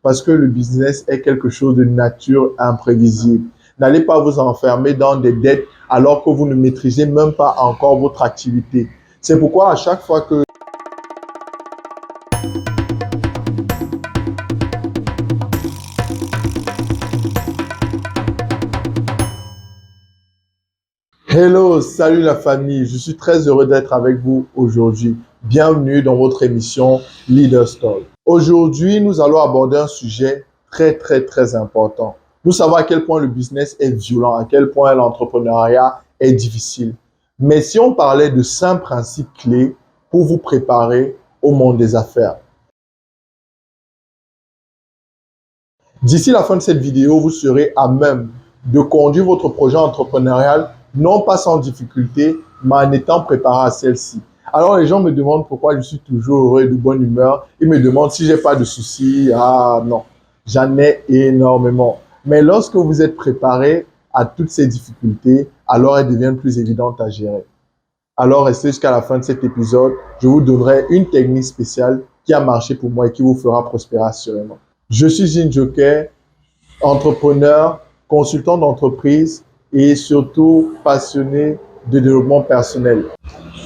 parce que le business est quelque chose de nature imprévisible. N'allez pas vous enfermer dans des dettes alors que vous ne maîtrisez même pas encore votre activité. C'est pourquoi à chaque fois que Hello, salut la famille, je suis très heureux d'être avec vous aujourd'hui. Bienvenue dans votre émission Leader Story. Aujourd'hui, nous allons aborder un sujet très important. Nous savons à quel point le business est violent, à quel point l'entrepreneuriat est difficile. Mais si on parlait de 5 principes clés pour vous préparer au monde des affaires. D'ici la fin de cette vidéo, vous serez à même de conduire votre projet entrepreneurial non pas sans difficulté, mais en étant préparé à celle-ci. Alors les gens me demandent pourquoi je suis toujours heureux et de bonne humeur. Ils me demandent si j'ai pas de soucis. Ah non, j'en ai énormément. Mais lorsque vous êtes préparé à toutes ces difficultés, alors elles deviennent plus évidentes à gérer. Alors restez jusqu'à la fin de cet épisode. Je vous donnerai une technique spéciale qui a marché pour moi et qui vous fera prospérer assurément. Je suis Jean Joker, entrepreneur, consultant d'entreprise et surtout passionné de développement personnel.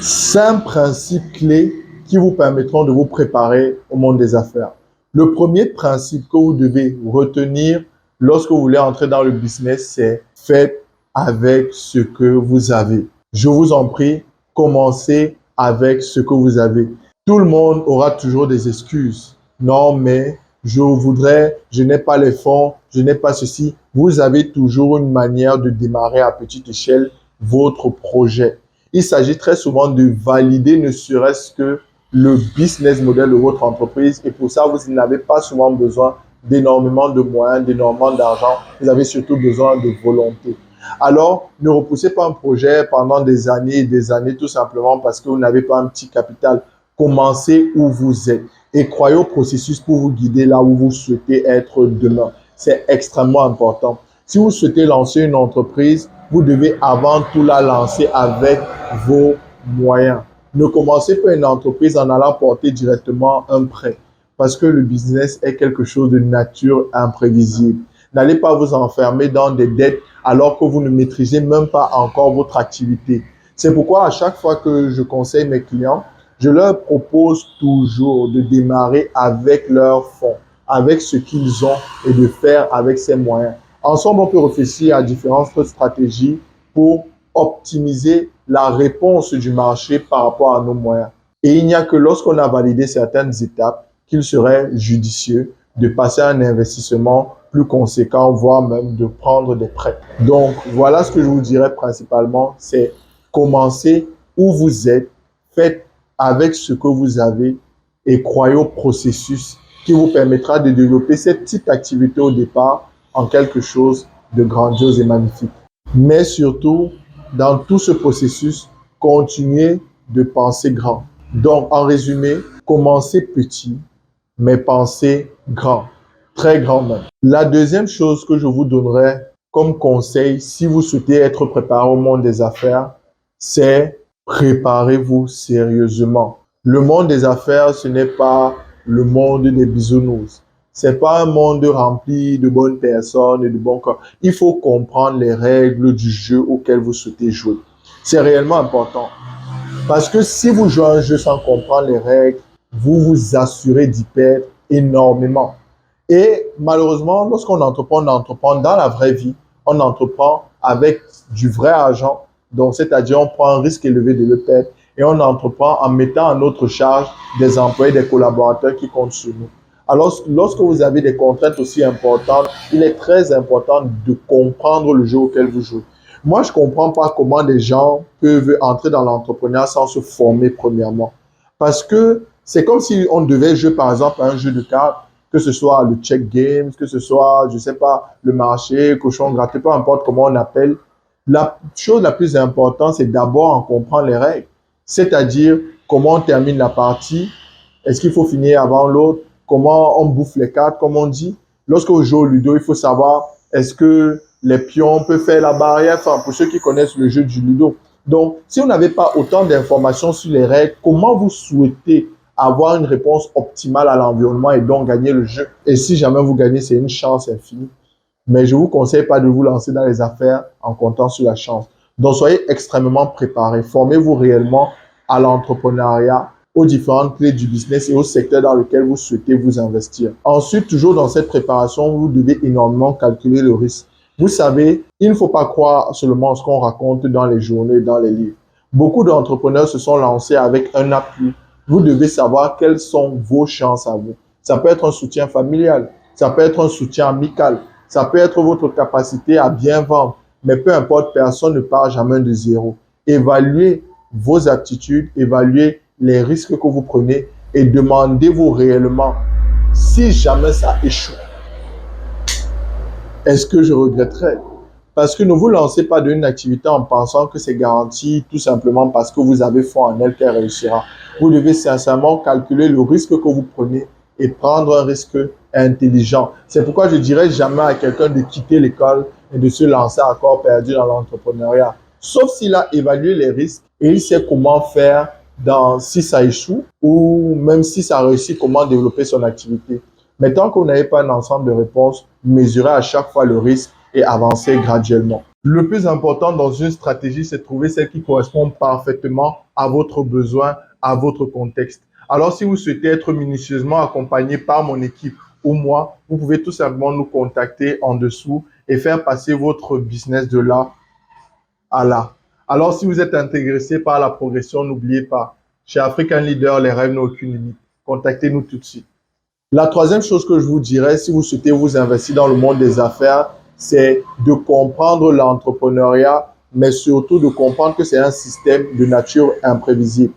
5 principes clés qui vous permettront de vous préparer au monde des affaires. Le premier principe que vous devez retenir lorsque vous voulez entrer dans le business, c'est faites avec ce que vous avez. Je vous en prie, commencez avec ce que vous avez. Tout le monde aura toujours des excuses. Non, mais je n'ai pas les fonds, je n'ai pas ceci. Vous avez toujours une manière de démarrer à petite échelle votre projet. Il s'agit très souvent de valider ne serait-ce que le business model de votre entreprise et pour ça, vous n'avez pas souvent besoin d'énormément de moyens, d'énormément d'argent. Vous avez surtout besoin de volonté. Alors, ne repoussez pas un projet pendant des années et des années tout simplement parce que vous n'avez pas un petit capital. Commencez où vous êtes et croyez au processus pour vous guider là où vous souhaitez être demain. C'est extrêmement important. Si vous souhaitez lancer une entreprise, vous devez avant tout la lancer avec vos moyens. Ne commencez pas une entreprise en allant porter directement un prêt parce que le business est quelque chose de nature imprévisible. N'allez pas vous enfermer dans des dettes alors que vous ne maîtrisez même pas encore votre activité. C'est pourquoi à chaque fois que je conseille mes clients, je leur propose toujours de démarrer avec leurs fonds, avec ce qu'ils ont et de faire avec ces moyens. Ensemble, on peut réfléchir à différentes stratégies pour optimiser la réponse du marché par rapport à nos moyens. Et il n'y a que lorsqu'on a validé certaines étapes qu'il serait judicieux de passer à un investissement plus conséquent, voire même de prendre des prêts. Donc, voilà ce que je vous dirais principalement, c'est commencer où vous êtes, faites avec ce que vous avez et croyez au processus qui vous permettra de développer cette petite activité au départ en quelque chose de grandiose et magnifique. Mais surtout, dans tout ce processus, continuez de penser grand. Donc, en résumé, commencez petit, mais pensez grand, très grand même. La deuxième chose que je vous donnerai comme conseil, si vous souhaitez être préparé au monde des affaires, c'est préparez-vous sérieusement. Le monde des affaires, ce n'est pas le monde des bisounours. C'est pas un monde rempli de bonnes personnes et de bons corps. Il faut comprendre les règles du jeu auquel vous souhaitez jouer. C'est réellement important. Parce que si vous jouez un jeu sans comprendre les règles, vous vous assurez d'y perdre énormément. Et malheureusement, lorsqu'on entreprend dans la vraie vie, on entreprend avec du vrai argent. Donc, c'est-à-dire, on prend un risque élevé de le perdre et on entreprend en mettant à notre charge des employés, des collaborateurs qui comptent sur nous. Alors, lorsque vous avez des contraintes aussi importantes, il est très important de comprendre le jeu auquel vous jouez. Moi, je ne comprends pas comment des gens peuvent entrer dans l'entrepreneuriat sans se former premièrement. Parce que c'est comme si on devait jouer, par exemple, à un jeu de cartes, que ce soit le check games, que ce soit, je ne sais pas, le marché, cochon gratté, peu importe comment on appelle. La chose la plus importante, c'est d'abord en comprendre les règles. C'est-à-dire, comment on termine la partie, est-ce qu'il faut finir avant l'autre, comment on bouffe les cartes, comme on dit. Lorsque vous jouez au ludo, il faut savoir, est-ce que les pions peuvent faire la barrière, enfin, pour ceux qui connaissent le jeu du ludo. Donc, si vous n'avez pas autant d'informations sur les règles, comment vous souhaitez avoir une réponse optimale à l'environnement et donc gagner le jeu. Et si jamais vous gagnez, c'est une chance infinie. Mais je ne vous conseille pas de vous lancer dans les affaires en comptant sur la chance. Donc, soyez extrêmement préparés. Formez-vous réellement à l'entrepreneuriat, aux différentes clés du business et au secteur dans lequel vous souhaitez vous investir. Ensuite, toujours dans cette préparation, vous devez énormément calculer le risque. Vous savez, il ne faut pas croire seulement ce qu'on raconte dans les journaux et dans les livres. Beaucoup d'entrepreneurs se sont lancés avec un appui. Vous devez savoir quelles sont vos chances à vous. Ça peut être un soutien familial, ça peut être un soutien amical, ça peut être votre capacité à bien vendre. Mais peu importe, personne ne part jamais de zéro. Évaluez vos aptitudes, évaluez les risques que vous prenez et demandez-vous réellement, si jamais ça échoue, est-ce que je regretterais? Parce que ne vous lancez pas d'une activité en pensant que c'est garanti tout simplement parce que vous avez foi en elle qu'elle réussira. Vous devez sincèrement calculer le risque que vous prenez et prendre un risque intelligent. C'est pourquoi je dirais jamais à quelqu'un de quitter l'école et de se lancer à corps perdu dans l'entrepreneuriat. Sauf s'il a évalué les risques et il sait comment faire si ça échoue ou même si ça réussit, comment développer son activité. Mais tant que vous n'avez pas un ensemble de réponses, mesurez à chaque fois le risque et avancer graduellement. Le plus important dans une stratégie, c'est de trouver celle qui correspond parfaitement à votre besoin, à votre contexte. Alors, si vous souhaitez être minutieusement accompagné par mon équipe ou moi, vous pouvez tout simplement nous contacter en dessous et faire passer votre business de là à là. Alors, si vous êtes intéressé par la progression, n'oubliez pas, chez African Leader, les rêves n'ont aucune limite. Contactez-nous tout de suite. La troisième chose que je vous dirais, si vous souhaitez vous investir dans le monde des affaires, c'est de comprendre l'entrepreneuriat, mais surtout de comprendre que c'est un système de nature imprévisible.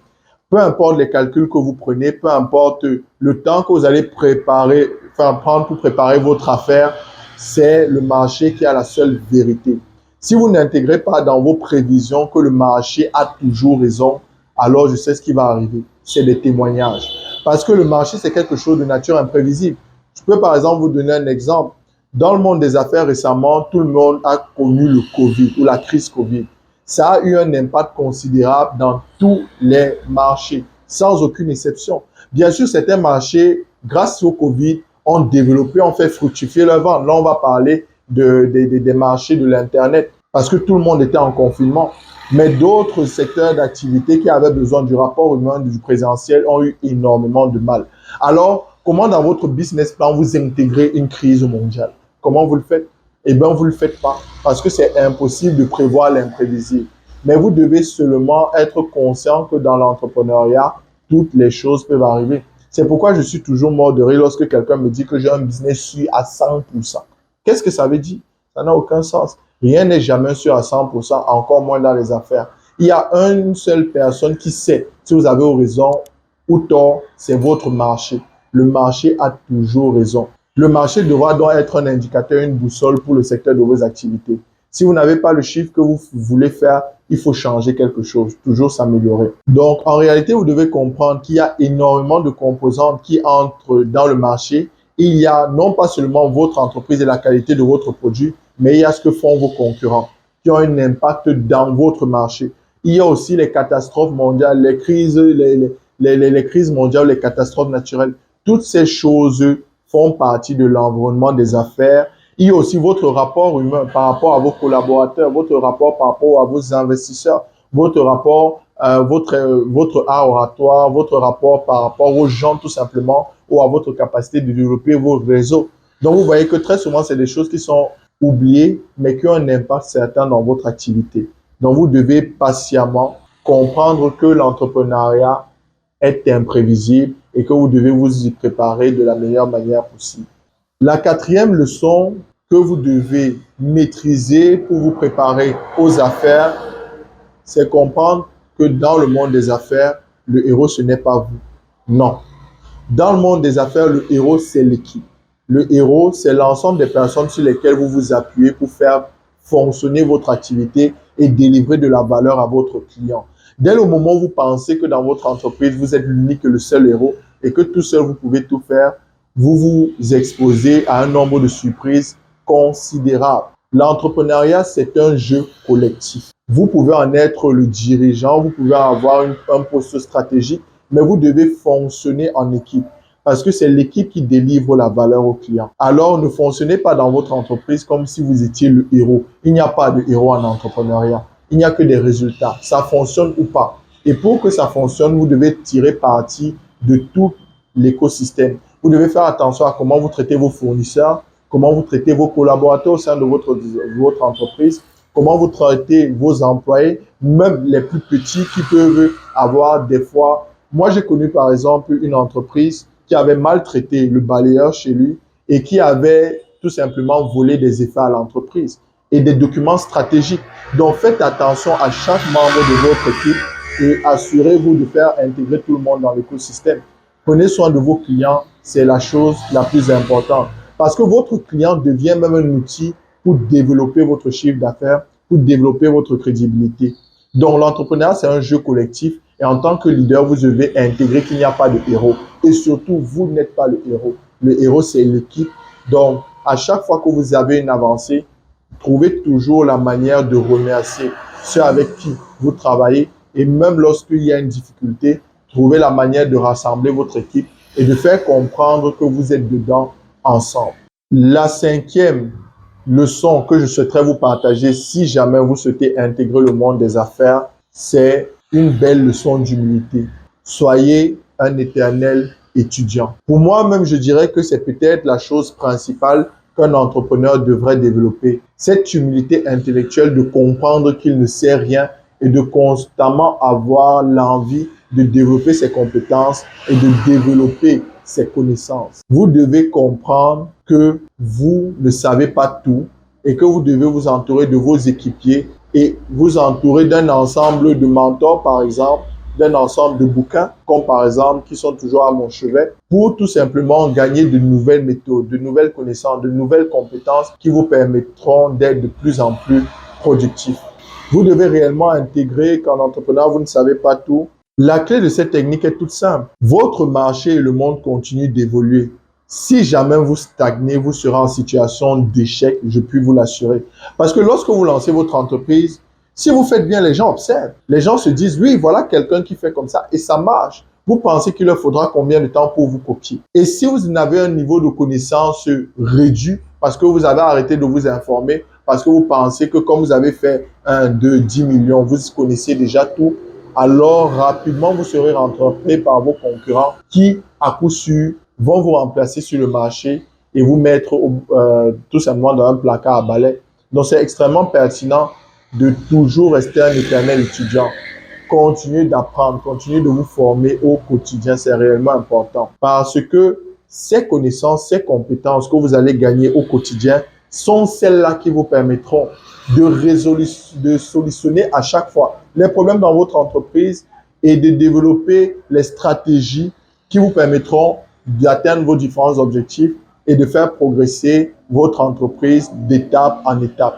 Peu importe les calculs que vous prenez, peu importe le temps que vous allez prendre pour préparer votre affaire, c'est le marché qui a la seule vérité. Si vous n'intégrez pas dans vos prévisions que le marché a toujours raison, alors je sais ce qui va arriver. C'est des témoignages. Parce que le marché, c'est quelque chose de nature imprévisible. Je peux par exemple vous donner un exemple. Dans le monde des affaires récemment, tout le monde a connu le Covid ou la crise Covid. Ça a eu un impact considérable dans tous les marchés, sans aucune exception. Bien sûr, certains marchés, grâce au Covid, ont développé, ont fait fructifier leur vente. Là, on va parler des marchés de l'Internet parce que tout le monde était en confinement. Mais d'autres secteurs d'activité qui avaient besoin du rapport humain, du présentiel, ont eu énormément de mal. Alors, comment dans votre business plan vous intégrez une crise mondiale? Comment vous le faites? Eh bien, vous ne le faites pas parce que c'est impossible de prévoir l'imprévisible. Mais vous devez seulement être conscient que dans l'entrepreneuriat, toutes les choses peuvent arriver. C'est pourquoi je suis toujours mort de rire lorsque quelqu'un me dit que j'ai un business sûr à 100%. Qu'est-ce que ça veut dire? Ça n'a aucun sens. Rien n'est jamais sûr à 100%, encore moins dans les affaires. Il y a une seule personne qui sait si vous avez raison ou tort, c'est votre marché. Le marché a toujours raison. Le marché devra donc être un indicateur, une boussole pour le secteur de vos activités. Si vous n'avez pas le chiffre que vous voulez faire, il faut changer quelque chose, toujours s'améliorer. Donc, en réalité, vous devez comprendre qu'il y a énormément de composantes qui entrent dans le marché. Il y a non pas seulement votre entreprise et la qualité de votre produit, mais il y a ce que font vos concurrents qui ont un impact dans votre marché. Il y a aussi les catastrophes mondiales, les crises mondiales, les catastrophes naturelles. Toutes ces choses font partie de l'environnement des affaires. Il y a aussi votre rapport humain par rapport à vos collaborateurs, votre rapport par rapport à vos investisseurs, votre rapport, votre art oratoire, votre rapport par rapport aux gens tout simplement ou à votre capacité de développer vos réseaux. Donc, vous voyez que très souvent, c'est des choses qui sont oubliées, mais qui ont un impact certain dans votre activité. Donc, vous devez patiemment comprendre que l'entrepreneuriat est imprévisible et que vous devez vous y préparer de la meilleure manière possible. La quatrième leçon que vous devez maîtriser pour vous préparer aux affaires, c'est comprendre que dans le monde des affaires, le héros, ce n'est pas vous. Non. Dans le monde des affaires, le héros, c'est l'équipe. Le héros, c'est l'ensemble des personnes sur lesquelles vous vous appuyez pour faire fonctionner votre activité et délivrer de la valeur à votre client. Dès le moment où vous pensez que dans votre entreprise, vous êtes l'unique et le seul héros et que tout seul, vous pouvez tout faire, vous vous exposez à un nombre de surprises considérable. L'entrepreneuriat, c'est un jeu collectif. Vous pouvez en être le dirigeant, vous pouvez avoir un poste stratégique, mais vous devez fonctionner en équipe parce que c'est l'équipe qui délivre la valeur au client. Alors, ne fonctionnez pas dans votre entreprise comme si vous étiez le héros. Il n'y a pas de héros en entrepreneuriat. Il n'y a que des résultats. Ça fonctionne ou pas. Et pour que ça fonctionne, vous devez tirer parti de tout l'écosystème. Vous devez faire attention à comment vous traitez vos fournisseurs, comment vous traitez vos collaborateurs au sein de votre entreprise, comment vous traitez vos employés, même les plus petits qui peuvent avoir des fois. Moi, j'ai connu par exemple une entreprise qui avait maltraité le balayeur chez lui et qui avait tout simplement volé des effets à l'entreprise et des documents stratégiques. Donc, faites attention à chaque membre de votre équipe et assurez-vous de faire intégrer tout le monde dans l'écosystème. Prenez soin de vos clients, c'est la chose la plus importante. Parce que votre client devient même un outil pour développer votre chiffre d'affaires, pour développer votre crédibilité. Donc, l'entrepreneuriat, c'est un jeu collectif. Et en tant que leader, vous devez intégrer qu'il n'y a pas de héros. Et surtout, vous n'êtes pas le héros. Le héros, c'est l'équipe. Donc, à chaque fois que vous avez une avancée, trouvez toujours la manière de remercier ceux avec qui vous travaillez. Et même lorsqu'il y a une difficulté, trouvez la manière de rassembler votre équipe et de faire comprendre que vous êtes dedans ensemble. La cinquième leçon que je souhaiterais vous partager si jamais vous souhaitez intégrer le monde des affaires, c'est une belle leçon d'humilité. Soyez un éternel étudiant. Pour moi-même, je dirais que c'est peut-être la chose principale qu'un entrepreneur devrait développer. Cette humilité intellectuelle de comprendre qu'il ne sait rien et de constamment avoir l'envie de développer ses compétences et de développer ses connaissances. Vous devez comprendre que vous ne savez pas tout et que vous devez vous entourer de vos équipiers et vous entourer d'un ensemble de mentors, par exemple, d'un ensemble de bouquins, comme par exemple, qui sont toujours à mon chevet, pour tout simplement gagner de nouvelles méthodes, de nouvelles connaissances, de nouvelles compétences qui vous permettront d'être de plus en plus productif. Vous devez réellement intégrer qu'en entrepreneur, vous ne savez pas tout. La clé de cette technique est toute simple. Votre marché et le monde continuent d'évoluer. Si jamais vous stagnez, vous serez en situation d'échec, je puis vous l'assurer. Parce que lorsque vous lancez votre entreprise, si vous faites bien, les gens observent. Les gens se disent, oui, voilà quelqu'un qui fait comme ça et ça marche. Vous pensez qu'il leur faudra combien de temps pour vous copier? Et si vous n'avez un niveau de connaissance réduit, parce que vous avez arrêté de vous informer, parce que vous pensez que comme vous avez fait 1, 2, 10 millions, vous connaissez déjà tout, alors rapidement vous serez rattrapé par vos concurrents qui, à coup sûr, vont vous remplacer sur le marché et vous mettre tout simplement dans un placard à balai. Donc, c'est extrêmement pertinent de toujours rester un éternel étudiant. Continuez d'apprendre, continuez de vous former au quotidien, c'est réellement important. Parce que ces connaissances, ces compétences que vous allez gagner au quotidien sont celles-là qui vous permettront de solutionner à chaque fois les problèmes dans votre entreprise et de développer les stratégies qui vous permettront d'atteindre vos différents objectifs et de faire progresser votre entreprise d'étape en étape.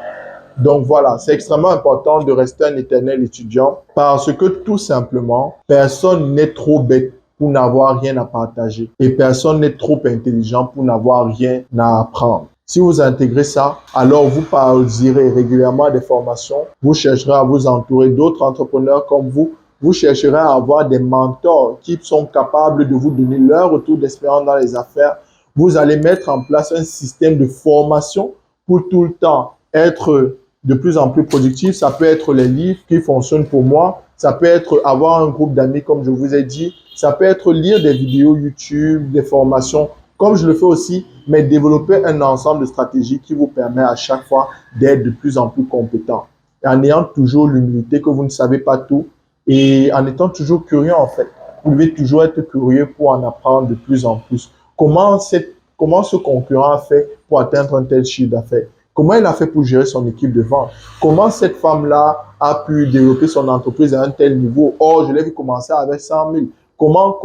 Donc voilà, c'est extrêmement important de rester un éternel étudiant parce que tout simplement, personne n'est trop bête pour n'avoir rien à partager et personne n'est trop intelligent pour n'avoir rien à apprendre. Si vous intégrez ça, alors vous partirez régulièrement à des formations, vous chercherez à vous entourer d'autres entrepreneurs comme vous chercherez à avoir des mentors qui sont capables de vous donner leur retour d'expérience dans les affaires. Vous allez mettre en place un système de formation pour tout le temps être de plus en plus productif. Ça peut être les livres qui fonctionnent pour moi. Ça peut être avoir un groupe d'amis, comme je vous ai dit. Ça peut être lire des vidéos YouTube, des formations, comme je le fais aussi, mais développer un ensemble de stratégies qui vous permet à chaque fois d'être de plus en plus compétent. Et en ayant toujours l'humilité que vous ne savez pas tout et en étant toujours curieux en fait. Vous devez toujours être curieux pour en apprendre de plus en plus. Comment ce concurrent a fait pour atteindre un tel chiffre d'affaires? Comment il a fait pour gérer son équipe de vente? Comment cette femme-là a pu développer son entreprise à un tel niveau? Oh, je l'ai vu commencer avec 100 000. Comment?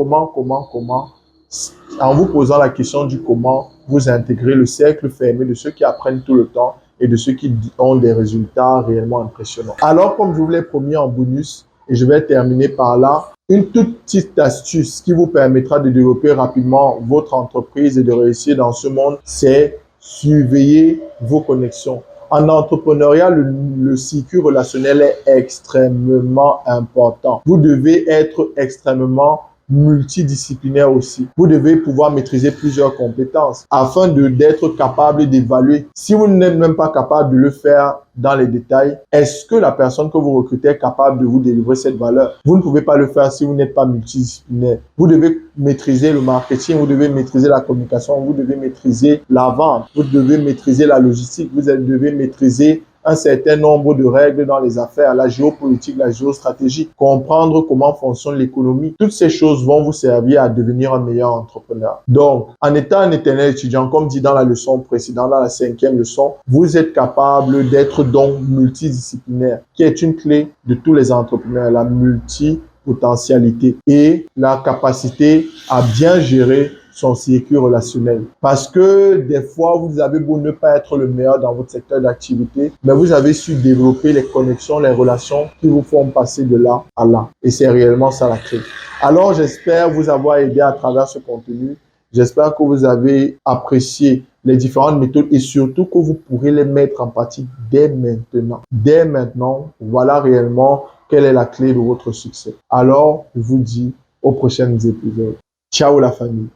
En vous posant la question du comment, vous intégrez le cercle fermé de ceux qui apprennent tout le temps et de ceux qui ont des résultats réellement impressionnants. Alors, comme je vous l'ai promis en bonus, et je vais terminer par là, une toute petite astuce qui vous permettra de développer rapidement votre entreprise et de réussir dans ce monde, c'est surveiller vos connexions. En entrepreneuriat, le circuit relationnel est extrêmement important. Vous devez être extrêmement multidisciplinaire aussi. Vous devez pouvoir maîtriser plusieurs compétences afin d'être capable d'évaluer. Si vous n'êtes même pas capable de le faire dans les détails, est-ce que la personne que vous recrutez est capable de vous délivrer cette valeur? Vous ne pouvez pas le faire si vous n'êtes pas multidisciplinaire. Vous devez maîtriser le marketing, vous devez maîtriser la communication, vous devez maîtriser la vente, vous devez maîtriser la logistique, vous devez maîtriser un certain nombre de règles dans les affaires, la géopolitique, la géostratégie, comprendre comment fonctionne l'économie. Toutes ces choses vont vous servir à devenir un meilleur entrepreneur. Donc, en étant un éternel étudiant, comme dit dans la leçon précédente, dans la 5e leçon, vous êtes capable d'être donc multidisciplinaire, qui est une clé de tous les entrepreneurs, la multipotentialité et la capacité à bien gérer son circuit relationnel. Parce que des fois, vous avez beau ne pas être le meilleur dans votre secteur d'activité, mais vous avez su développer les connexions, les relations qui vous font passer de là à là. Et c'est réellement ça la clé. Alors, j'espère vous avoir aidé à travers ce contenu. J'espère que vous avez apprécié les différentes méthodes et surtout que vous pourrez les mettre en pratique dès maintenant. Dès maintenant, voilà réellement quelle est la clé de votre succès. Alors, je vous dis aux prochains épisodes. Ciao la famille.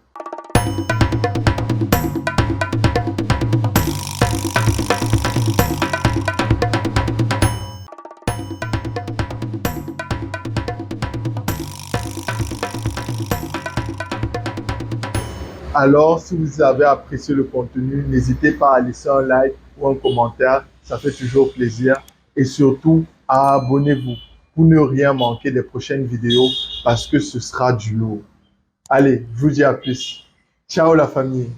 Alors, si vous avez apprécié le contenu, n'hésitez pas à laisser un like ou un commentaire. Ça fait toujours plaisir. Et surtout, abonnez-vous pour ne rien manquer des prochaines vidéos parce que ce sera du lourd. Allez, je vous dis à plus. Ciao la famille.